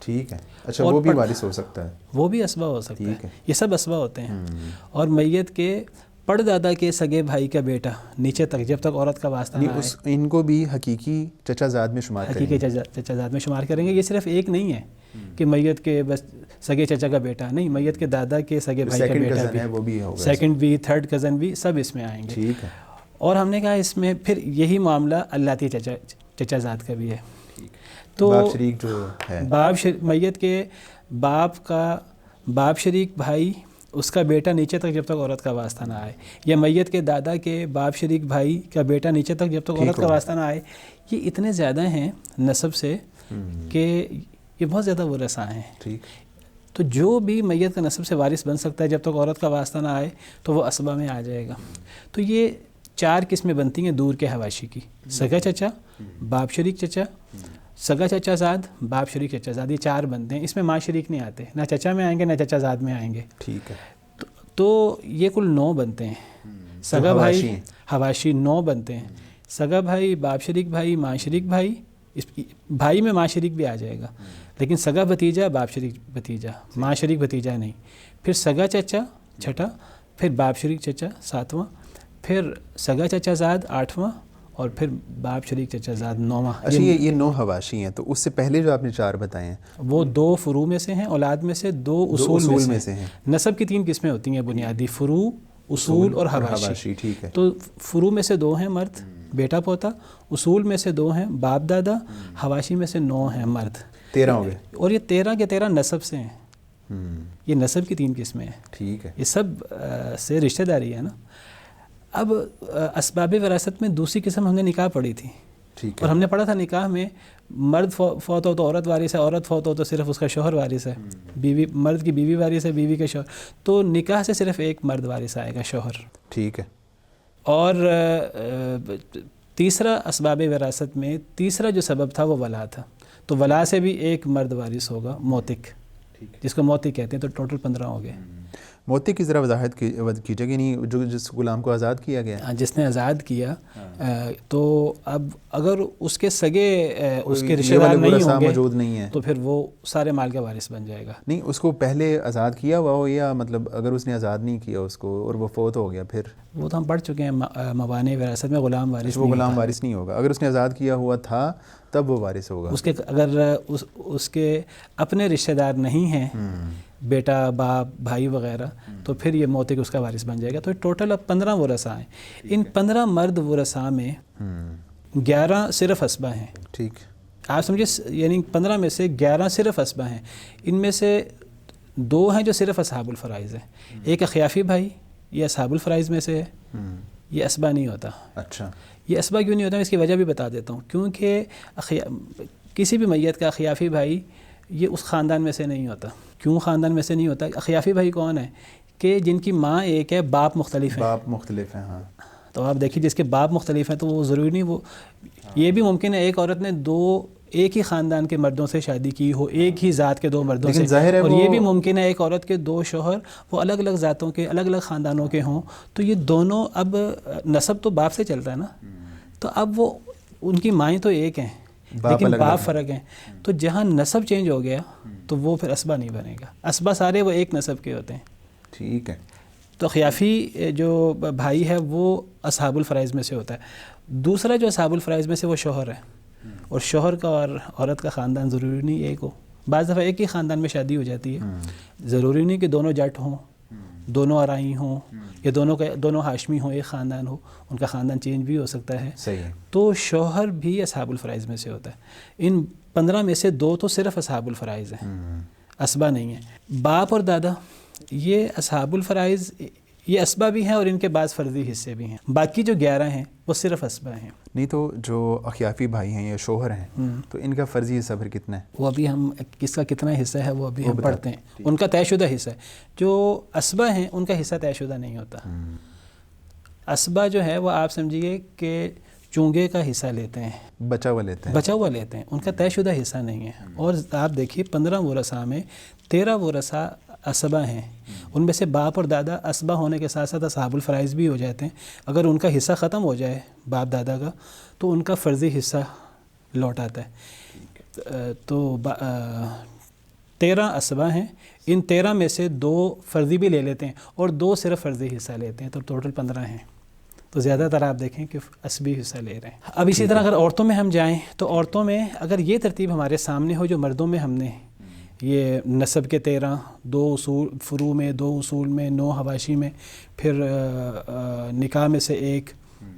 ٹھیک ہے. اچھا وہ بھی وارث ہو سکتا ہے؟ وہ بھی اسبا ہو سکتا ہے. یہ سب اسبا ہوتے ہیں. اور میت کے پڑدادا کے سگے بھائی کا بیٹا نیچے تک جب تک عورت کا واسطہ نہ آئے ان کو بھی حقیقی چچا زاد میں شمار کریں گے. حقیقی چچا زاد میں شمار کریں گے. یہ صرف ایک نہیں ہے کہ میت کے بس سگے چچا کا بیٹا نہیں، میت کے دادا کے سگے بھائی کا بیٹا بھی، سیکنڈ بھی، تھرڈ کزن بھی، سب اس میں آئیں گے. ٹھیک ہے. اور ہم نے کہا اس میں پھر یہی معاملہ اللاتی چچا زاد کا بھی ہے. تو باپ شریک جو ہے، میت کے باپ کا باپ شریک بھائی، اس کا بیٹا نیچے تک جب تک عورت کا واسطہ نہ آئے، یا میت کے دادا کے باپ شریک بھائی کا بیٹا نیچے تک جب تک عورت کا واسطہ نہ آئے، یہ اتنے زیادہ ہیں نسب سے کہ یہ بہت زیادہ ورثاء ہیں. ٹھیک. تو جو بھی میت کا نسب سے وارث بن سکتا ہے جب تک عورت کا واسطہ نہ آئے تو وہ اسبا میں آ جائے گا. تو یہ 4 قسمیں بنتی ہیں دور کے حواشی کی: سگا چچا، باپ شریک چچا، سگا چچا زاد، باپ شریک چچا زاد. یہ 4 بنتے ہیں. اس میں ماں شریک نہیں آتے، نہ چچا میں آئیں گے نہ چچا زاد میں آئیں گے. ٹھیک ہے. تو یہ کل 9 بنتے ہیں. سگا بھائی حواشی 9 بنتے ہیں. سگا بھائی، باپ شریک بھائی، ماں شریک بھائی، بھائی میں ماں شریک بھی آ جائے گا، لیکن سگا بھتیجا، باپ شریک بھتیجا، ماں شریک بھتیجا نہیں. پھر سگا چچا 6، پھر باپ شریک چچا 7واں، پھر سگا چچا زاد 8واں، اور پھر باپ شریک چچا زاد 9واں. اچھا یہ 9 حواشی ہیں. تو اس سے پہلے جو آپ نے 4 بتائے ہیں وہ 2 فروع میں سے ہیں، اولاد میں سے، 2 اصول میں سے ہیں. نسب کی 3 قسمیں ہوتی ہیں بنیادی: فروع، اصول اور حواشی. ٹھیک ہے. تو فروع میں سے 2 ہیں مرد، بیٹا پوتا. اصول میں سے 2 ہیں باپ دادا. حواشی میں سے 9 ہیں مرد. 13 ہو گئے. اور یہ 13 کے 13 نسب سے ہیں. یہ نسب کی 3 قسمیں ہیں. ٹھیک ہے. یہ سب سے رشتہ داری ہے نا. اب اسباب وراثت میں دوسری قسم ہم نے نکاح پڑھی تھی. ٹھیک ہے. اور ہم نے پڑھا تھا نکاح میں مرد فوت ہو تو عورت وارث ہے، عورت فوت ہو تو صرف اس کا شوہر وارث ہے. بیوی، مرد کی بیوی وارث ہے، بیوی کا شوہر. تو نکاح سے صرف ایک مرد وارث آئے گا، شوہر. ٹھیک ہے. اور تیسرا اسباب وراثت میں تیسرا جو سبب تھا وہ ولا تھا. تو ولا سے بھی ایک مرد وارث ہوگا، موتق، جس کو موتق کہتے ہیں. تو ٹوٹل 15 ہو گئے. موتق کی ذرا وضاحت کیجیے کہ نہیں جو جس غلام کو آزاد کیا گیا، جس نے آزاد کیا، تو اب اگر اس کے سگے اس کے رشتہ دار نہیں ہوں گے، موجود نہیں ہیں، تو پھر وہ سارے مال کا وارث بن جائے گا. نہیں، اس کو پہلے آزاد کیا ہوا ہو، یا مطلب اگر اس نے آزاد نہیں کیا اس کو اور وہ فوت ہو گیا، پھر وہ تو ہم پڑھ چکے ہیں موانع وراثت میں غلام وارث. وہ غلام وارث نہیں ہوگا. اگر اس نے آزاد کیا ہوا تھا تب وہ وارث ہوگا. اس کے اگر اس کے اپنے رشتہ دار نہیں ہیں، بیٹا، باپ، بھائی وغیرہ، تو پھر یہ موتق اس کا وارث بن جائے گا. تو ٹوٹل اب 15 ورثاء ہیں. ان 15 مرد ورثاء میں 11 صرف اسبا ہیں. ٹھیک. آپ سمجھے، یعنی 15 میں سے 11 صرف اسبا ہیں. ان میں سے 2 ہیں جو صرف اصحاب الفرائض ہیں. ایک اخیافی بھائی، یہ اصحاب الفرائض میں سے ہے، یہ اسبا نہیں ہوتا. اچھا. یہ اسبا کیوں نہیں ہوتا؟ اس کی وجہ بھی بتا دیتا ہوں. کیونکہ کسی بھی میت کا اخیافی بھائی یہ اس خاندان میں سے نہیں ہوتا. کیوں خاندان میں سے نہیں ہوتا؟ اخیافی بھائی کون ہے؟ کہ جن کی ماں ایک ہے، باپ مختلف ہے. باپ مختلف ہیں. ہاں. تو آپ دیکھیے جس کے باپ مختلف ہیں تو وہ ضروری نہیں، وہ یہ بھی ممکن ہے ایک عورت نے 2 ایک ہی خاندان کے مردوں سے شادی کی ہو، ایک ہی ذات کے 2 مردوں سے. اور یہ بھی ممکن ہے ایک عورت کے 2 شوہر وہ الگ الگ ذاتوں کے، الگ الگ خاندانوں کے ہوں. تو یہ دونوں، اب نسب تو باپ سے چلتا ہے نا، تو اب وہ ان کی مائیں تو ایک ہیں لیکن باپ فرق ہیں. تو جہاں نسب چینج ہو گیا تو وہ پھر اسبا نہیں بنے گا. اسبا سارے وہ ایک نسب کے ہوتے ہیں. ٹھیک ہے. تو خیافی جو بھائی ہے وہ اصحاب الفرائض میں سے ہوتا ہے. دوسرا جو اصحاب الفرائض میں سے وہ شوہر ہے. اور شوہر کا اور عورت کا خاندان ضروری نہیں ایک ہو. بعض دفعہ ایک ہی خاندان میں شادی ہو جاتی ہے. ضروری نہیں کہ دونوں جٹ ہوں، دونوں آرائی ہوں، یا دونوں ہاشمی ہوں، ایک خاندان ہو. ان کا خاندان چینج بھی ہو سکتا ہے. صحیح ہے. تو شوہر بھی اصحاب الفرائض میں سے ہوتا ہے. ان 15 میں سے 2 تو صرف اصحاب الفرائض ہیں، اسبا نہیں ہیں. باپ اور دادا یہ اصحاب الفرائض، یہ اسبا بھی ہیں اور ان کے بعض فرضی حصے بھی ہیں. باقی جو 11 ہیں وہ صرف اسبا ہیں. نہیں تو جو اخیافی بھائی ہیں یا شوہر ہیں تو ان کا فرضی حصہ پھر کتنا ہے؟ وہ ابھی ہم کس کا کتنا حصہ ہے وہ ابھی ہم پڑھتے ہیں. ان کا طے شدہ حصہ ہے. جو اسبا ہیں ان کا حصہ طے شدہ نہیں ہوتا. اسبا جو ہے وہ آپ سمجھیے کہ چونگے کا حصہ لیتے ہیں، بچا ہوا لیتے ہیں. ان کا طے شدہ حصہ نہیں ہے. اور آپ دیکھیے 15 ورثاء میں 13 ورثاء اسبا ہیں. ان میں سے باپ اور دادا اسبا ہونے کے ساتھ ساتھ اصحاب الفرائض بھی ہو جاتے ہیں. اگر ان کا حصہ ختم ہو جائے باپ دادا کا تو ان کا فرضی حصہ لوٹ آتا ہے. تو 13 اسبا ہیں، ان 13 میں سے 2 فرضی بھی لے لیتے ہیں اور 2 صرف فرضی حصہ لیتے ہیں، تو ٹوٹل 15 ہیں. تو زیادہ تر آپ دیکھیں کہ اسبی حصہ لے رہے ہیں. اب اسی طرح اگر عورتوں میں ہم جائیں تو عورتوں میں اگر یہ ترتیب ہمارے سامنے ہو جو مردوں میں ہم نے یہ نسب کے 13، 2 اصول فروع میں، 2 اصول میں، 9 حواشی میں، پھر نکاح میں سے 1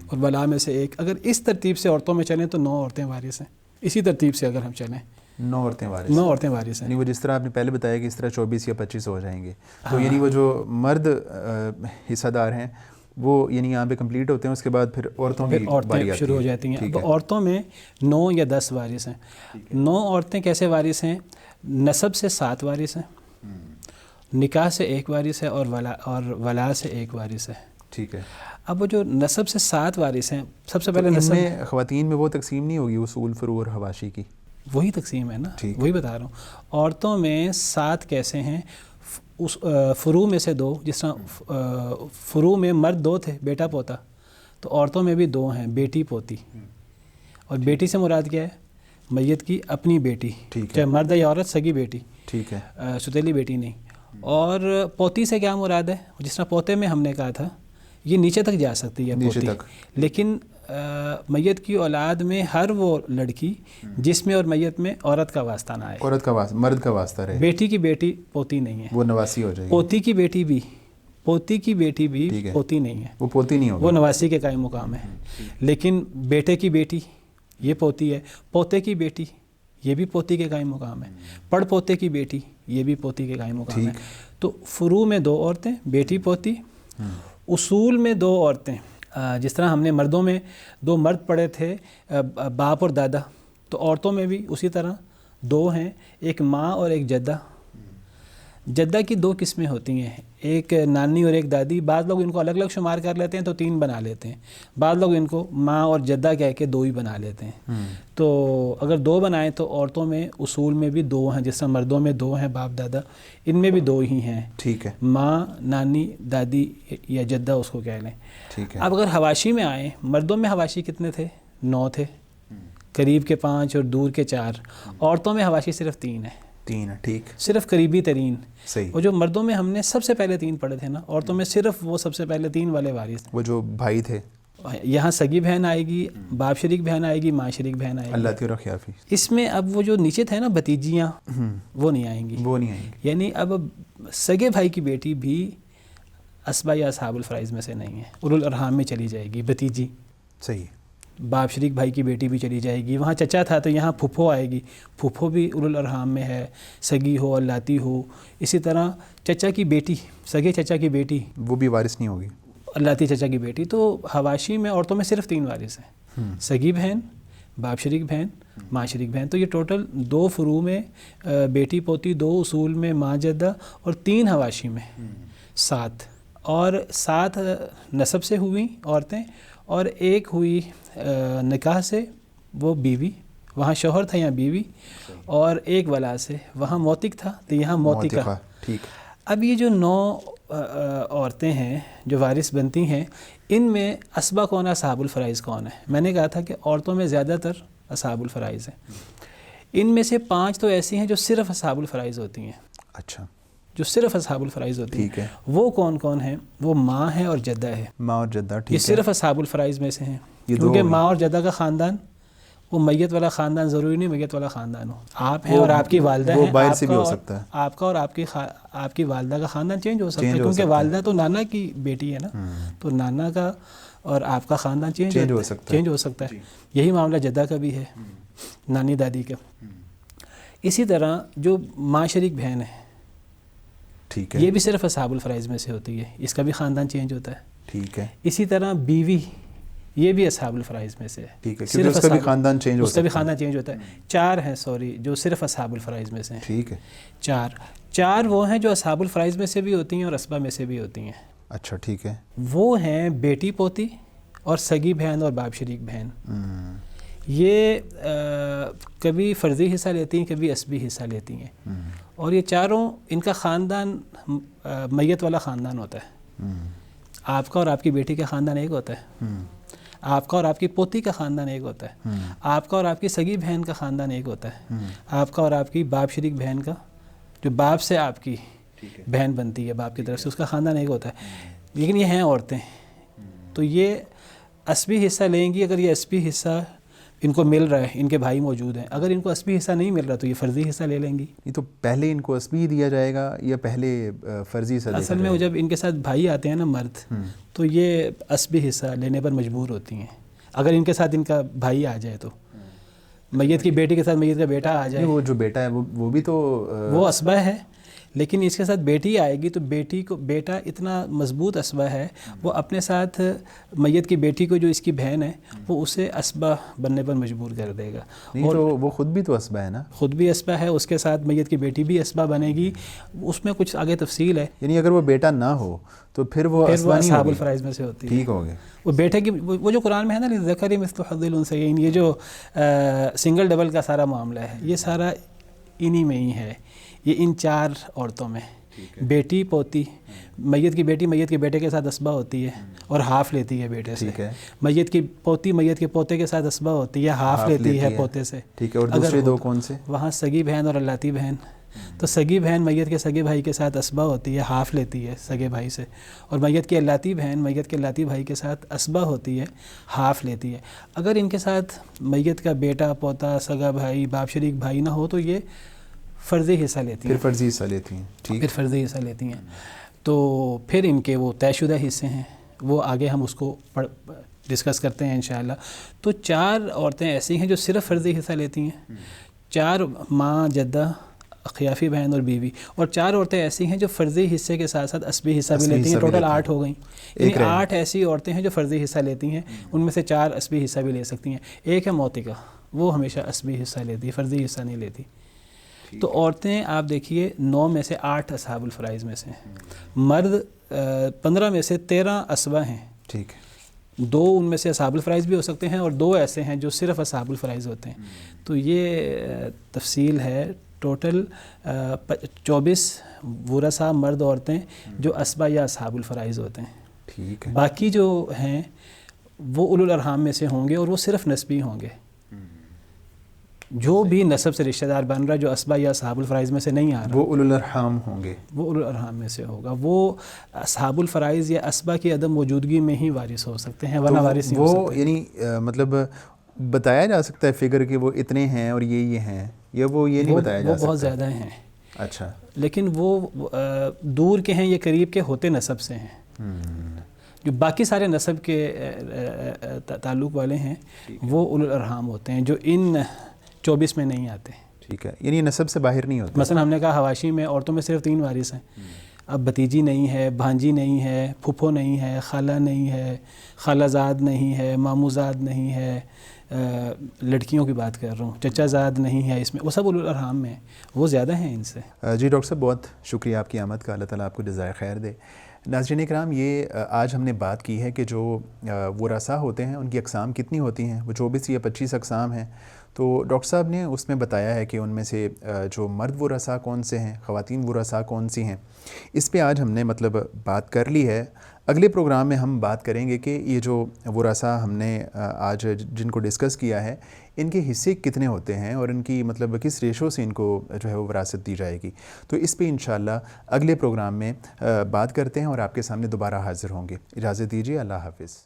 اور ولا میں سے 1، اگر اس ترتیب سے عورتوں میں چلیں تو 9 عورتیں وارث ہیں. اسی ترتیب سے اگر ہم چلیں 9 عورتیں وارث، 9 عورتیں وارث ہیں. یعنی وہ جس طرح آپ نے پہلے بتایا کہ اس طرح 24 یا 25 ہو جائیں گے، تو یعنی وہ جو مرد حصہ دار ہیں وہ یعنی یہاں پہ کمپلیٹ ہوتے ہیں، اس کے بعد پھر عورتوں کی باری شروع ہو جاتی ہیں. اب عورتوں میں 9 یا 10 وارث ہیں. 9 عورتیں کیسے وارث ہیں؟ نسب سے 7 وارث ہیں، نکاح سے 1 وارث ہے، اور ولا سے 1 وارث ہے. ٹھیک ہے. اب وہ جو نسب سے 7 وارث ہیں، سب سے پہلے نسب میں خواتین میں وہ تقسیم نہیں ہوگی اصول، فروع اور حواشی کی؟ وہی تقسیم ہے نا، وہی بتا رہا ہوں. عورتوں میں 7 کیسے ہیں؟ فروع میں سے 2، جس طرح فروع میں مرد 2 تھے، بیٹا پوتا، تو عورتوں میں بھی 2 ہیں، بیٹی پوتی. اور بیٹی سے مراد کیا ہے؟ میت کی اپنی بیٹی، چاہے مرد یا عورت، سگی بیٹی، ٹھیک ہے، ستیلی بیٹی نہیں. اور پوتی سے کیا مراد ہے؟ جس طرح پوتے میں ہم نے کہا تھا یہ نیچے تک جا سکتی ہے پوتی، لیکن میت کی اولاد میں ہر وہ لڑکی جس میں اور میت میں عورت کا واسطہ نہ آئے، عورت کا واسطہ، مرد کا واسطہ رہے. بیٹی کی بیٹی پوتی نہیں ہے، وہ نواسی ہو جائے گی. پوتی کی بیٹی بھی پوتی نہیں ہے، وہ پوتی نہیں ہوگی، وہ نواسی کے قائم مقام ہے. لیکن بیٹے کی بیٹی یہ پوتی ہے، پوتے کی بیٹی یہ بھی پوتی کے قائم مقام ہے، پڑ پوتے کی بیٹی یہ بھی پوتی کے قائم مقام ہے. تو فروع میں 2 عورتیں، بیٹی پوتی. اصول میں 2 عورتیں، جس طرح ہم نے مردوں میں 2 مرد پڑھے تھے، باپ اور دادا، تو عورتوں میں بھی اسی طرح 2 ہیں، ایک ماں اور ایک جدہ. جدہ کی 2 قسمیں ہوتی ہیں، ایک نانی اور ایک دادی. بعض لوگ ان کو الگ الگ شمار کر لیتے ہیں تو 3 بنا لیتے ہیں، بعض لوگ ان کو ماں اور جدہ کہہ کے 2 ہی بنا لیتے ہیں. تو اگر 2 بنائیں تو عورتوں میں اصول میں بھی 2 ہیں، جس طرح مردوں میں 2 ہیں باپ دادا، ان میں بھی 2 ہی ہیں. ٹھیک ہے، ماں، نانی، دادی یا جدہ اس کو کہہ لیں. ٹھیک ہے. اب اگر حواشی میں آئیں، مردوں میں حواشی کتنے تھے؟ 9 تھے، قریب کے 5 اور دور کے 4. عورتوں میں حواشی صرف 3 ہے. 3 ہے، ٹھیک، صرف قریبی ترین. صحیح. وہ جو مردوں میں ہم نے سب سے پہلے 3 پڑھے تھے نا، عورتوں میں صرف وہ سب سے پہلے 3 والے وارث، وہ جو بھائی تھے. یہاں سگی بہن آئے گی، باپ شریک بہن آئے گی، ماں شریک بہن آئے گی. اللہ تیرا خیافی. اس میں اب وہ جو نیچے تھے نا بھتیجیاں، وہ نہیں آئیں گی. یعنی اب سگے بھائی کی بیٹی بھی اسبا یا اصحاب الفرائض میں سے نہیں ہے، اولو الارحام میں چلی جائے گی بھتیجی. صحیح. باپ شریک بھائی کی بیٹی بھی چلی جائے گی. وہاں چچا تھا تو یہاں پھپھو آئے گی، پھپھو بھی اولو الارحام میں ہے، سگی ہو اللاتی ہو. اسی طرح چچا کی بیٹی، سگے چچا کی بیٹی، وہ بھی وارث نہیں ہوگی، اللاتی چچا کی بیٹی. تو حواشی میں عورتوں میں صرف 3 وارث ہیں، سگی بہن، باپ شریک بہن، ماں شریک بہن. تو یہ ٹوٹل 2 فروع میں بیٹی پوتی، 2 اصول میں ماں جدہ، اور 3 حواشی میں 7. اور 7 نسب سے ہوئی عورتیں، اور 1 ہوئی نکاح سے، وہ بیوی، وہاں شوہر تھا یہاں بیوی. اور 1 ولا سے، وہاں موتق تھا تو یہاں موتقہ. ٹھیک. اب یہ جو 9 عورتیں ہیں جو وارث بنتی ہیں، ان میں اسبا کون ہے، اصحاب الفرائض کون ہے؟ میں نے کہا تھا کہ عورتوں میں زیادہ تر اصحاب الفرائض ہیں. ان میں سے 5 تو ایسی ہیں جو صرف اصحاب الفرائض ہوتی ہیں. اچھا. جو صرف اصحاب الفرائض ہوتی ہیں، وہ کون کون ہیں؟ وہ ماں ہے اور جدہ ہے. ماں اور جدہ، ٹھیک ہے، یہ صرف اصحاب الفرائض میں سے ہیں. کیونکہ ماں اور جدہ کا خاندان، وہ میت والا خاندان ضروری نہیں میت والا خاندان ہو. آپ ہیں اور آپ کی والدہ ہیں، باہر سے بھی ہو سکتا ہے. آپ کا اور آپ کی والدہ کا خاندان چینج ہو سکتا ہے، کیونکہ والدہ تو نانا کی بیٹی ہے نا، تو نانا کا اور آپ کا خاندان چینج ہو سکتا ہے. یہی معاملہ جدہ کا بھی ہے، نانی دادی کا. اسی طرح جو ماں شریک بہن ہے، ٹھیک ہے، یہ بھی صرف اصحاب الفرائض میں سے ہوتی ہے، اس کا بھی خاندان چینج ہوتا ہے. ٹھیک ہے. اسی طرح بیوی، یہ بھی اصحاب الفرائض میں سے ہے، ٹھیک ہے، کیونکہ اس کا بھی خاندان چینج ہوتا ہے. 4 ہیں جو صرف اصحاب الفرائض میں سے ہیں. ٹھیک ہے. 4 وہ ہیں جو اصحاب الفرائض میں سے بھی ہوتی ہیں اور اسبا میں سے بھی ہوتی ہیں. اچھا، ٹھیک ہے. وہ ہیں بیٹی پوتی اور سگی بہن اور باپ شریک بہن. یہ کبھی فرضی حصہ لیتی ہیں، کبھی اسبی حصہ لیتی ہیں. اور یہ چاروں، ان کا خاندان میت والا خاندان ہوتا ہے. آپ کا اور آپ کی بیٹی کا خاندان ایک ہوتا ہے، آپ کا اور آپ کی پوتی کا خاندان ایک ہوتا ہے، آپ کا اور آپ کی سگی بہن کا خاندان ایک ہوتا ہے، آپ کا اور آپ کی باپ شریک بہن کا جو باپ سے آپ کی بہن بنتی ہے باپ کی طرف سے، اس کا خاندان ایک ہوتا ہے، لیکن یہ ہیں عورتیں، تو یہ عصبی حصہ لیں گی اگر یہ عصبی حصہ ان کو مل رہا ہے، ان کے بھائی موجود ہیں. اگر ان کو عصبی حصہ نہیں مل رہا تو یہ فرضی حصہ لے لیں گی. یہ تو پہلے ان کو عصبی دیا جائے گا یا پہلے فرضی حصہ؟ اصل میں جب ان کے ساتھ بھائی آتے ہیں نا مرد، تو یہ عصبی حصہ لینے پر مجبور ہوتی ہیں. اگر ان کے ساتھ ان کا بھائی آ جائے تو، میت کی بیٹی کے ساتھ میت کا بیٹا آ جائے، وہ جو بیٹا ہے وہ بھی تو وہ عصبہ ہے، لیکن اس کے ساتھ بیٹی آئے گی تو بیٹی کو، بیٹا اتنا مضبوط عصبہ ہے، وہ اپنے ساتھ میت کی بیٹی کو جو اس کی بہن ہے وہ اسے عصبہ بننے پر مجبور کر دے گا. نہیں تو وہ خود بھی تو عصبہ ہے نا؟ خود بھی عصبہ ہے، اس کے ساتھ میت کی بیٹی بھی عصبہ بنے گی. اس میں کچھ آگے تفصیل ہے. یعنی اگر وہ بیٹا نہ ہو تو پھر وہ عصبہ نہیں اصحاب ہوگی؟ الفرائض میں سے ہوتی ہے. ٹھیک ہو گئے. وہ بیٹے کی، وہ جو قرآن میں ہے نا للذکر مثل حظ الانثیین، یہ جو سنگل ڈبل کا سارا معاملہ ہے، یہ سارا انہی میں ہی ہے. یہ ان 4 عورتوں میں بیٹی پوتی، میت کی بیٹی میت کے بیٹے کے ساتھ عصبہ ہوتی ہے اور ہاف لیتی ہے بیٹے سے. میت کی پوتی میت کے پوتے کے ساتھ عصبہ ہوتی ہے، ہاف لیتی ہے پوتے سے. ٹھیک ہے. اور دوسرے 2 کون سے؟ وہاں سگی بہن اور اللاتی بہن. تو سگی بہن میت کے سگے بھائی کے ساتھ عصبہ ہوتی ہے، ہاف لیتی ہے سگے بھائی سے. اور میت کی اللاتی بہن میت کے اللاتی بھائی کے ساتھ عصبہ ہوتی ہے، ہاف لیتی ہے. اگر ان کے ساتھ میت کا بیٹا پوتا سگا بھائی باپ شریک بھائی نہ ہو تو یہ فرضی حصہ لیتی ہیں. پھر فرضی حصہ لیتی ہیں. ٹھیک. پھر فرضی حصہ لیتی ہیں. تو پھر ان کے وہ طے شدہ حصے ہیں، وہ آگے ہم اس کو ڈسکس کرتے ہیں انشاءاللہ. تو 4 عورتیں ایسی ہیں جو صرف فرضی حصہ لیتی ہیں، 4 ماں جدہ خیافی بہن اور بیوی، اور 4 عورتیں ایسی ہیں جو فرضی حصے کے ساتھ ساتھ عصبی حصہ بھی لیتی ہیں. ٹوٹل 8 ہو گئیں. یعنی 8 ایسی عورتیں ہیں جو فرضی حصہ لیتی ہیں، ان میں سے 4 عصبی حصہ بھی لے سکتی ہیں. ایک ہے موتقہ، وہ ہمیشہ عصبی حصہ لیتی ہے، فرضی حصہ نہیں لیتی. تو عورتیں آپ دیکھیے 9 میں سے 8 اصحاب الفرائض میں سے ہیں. مرد 15 میں سے 13 عصبہ ہیں. ٹھیک. 2 ان میں سے اصحاب الفرائض بھی ہو سکتے ہیں اور 2 ایسے ہیں جو صرف اصحاب الفرائض ہوتے ہیں. تو یہ تفصیل ہے. ٹوٹل 24 ورثاء مرد عورتیں جو عصبہ یا اصحاب الفرائض ہوتے ہیں. ٹھیک ہے. باقی جو ہیں وہ اولو الارحام میں سے ہوں گے اور وہ صرف نسبی ہوں گے. جو بھی نسب سے رشتہ دار بن رہا ہے جو عصبہ یا اصحاب الفرائض میں سے نہیں آ رہا وہ اولو الارحام ہوں گے، وہ اولو الارحام میں سے ہوگا. وہ اصحاب الفرائض یا عصبہ کی عدم موجودگی میں ہی وارث ہو سکتے ہیں، ورنہ وارث نہیں ہو سکتے. یعنی مطلب بتایا جا سکتا ہے فگر کہ وہ اتنے ہیں اور یہ ہیں، یا وہ یہ نہیں بتایا جا سکتا؟ وہ بہت زیادہ ہیں. اچھا. لیکن وہ دور کے ہیں، یہ قریب کے ہوتے نسب سے ہیں. جو باقی سارے نسب کے تعلق والے ہیں وہ اولو الارحام ہوتے ہیں، جو ان 24 میں نہیں آتے. ٹھیک ہے. یعنی نسب سے باہر نہیں ہوتے. مثلا ہم نے کہا حواشی میں عورتوں میں صرف 3 وارث ہیں. اب بھتیجی نہیں ہے، بھانجی نہیں ہے، پھپھو نہیں ہے، خالہ نہیں ہے، خالہ زاد نہیں ہے، مامو زاد نہیں ہے، لڑکیوں کی بات کر رہا ہوں، چچا زاد نہیں ہے. اس میں وہ سب اولو الارحام میں ہیں، وہ زیادہ ہیں ان سے. جی ڈاکٹر صاحب بہت شکریہ آپ کی آمد کا، اللہ تعالیٰ آپ کو جزائے خیر دے. ناظرین کرام، یہ آج ہم نے بات کی ہے کہ جو ورثاء ہوتے ہیں ان کی اقسام کتنی ہوتی ہیں. وہ 24 یا 25 اقسام ہیں. تو ڈاکٹر صاحب نے اس میں بتایا ہے کہ ان میں سے جو مرد ورثاء کون سے ہیں، خواتین ورثاء کون سی ہیں. اس پہ آج ہم نے مطلب بات کر لی ہے. اگلے پروگرام میں ہم بات کریں گے کہ یہ جو ورثاء ہم نے آج جن کو ڈسکس کیا ہے ان کے حصے کتنے ہوتے ہیں اور ان کی مطلب کس ریشو سے ان کو جو ہے وہ وراثت دی جائے گی. تو اس پہ انشاءاللہ اگلے پروگرام میں بات کرتے ہیں اور آپ کے سامنے دوبارہ حاضر ہوں گے. اجازت دیجیے. اللہ حافظ.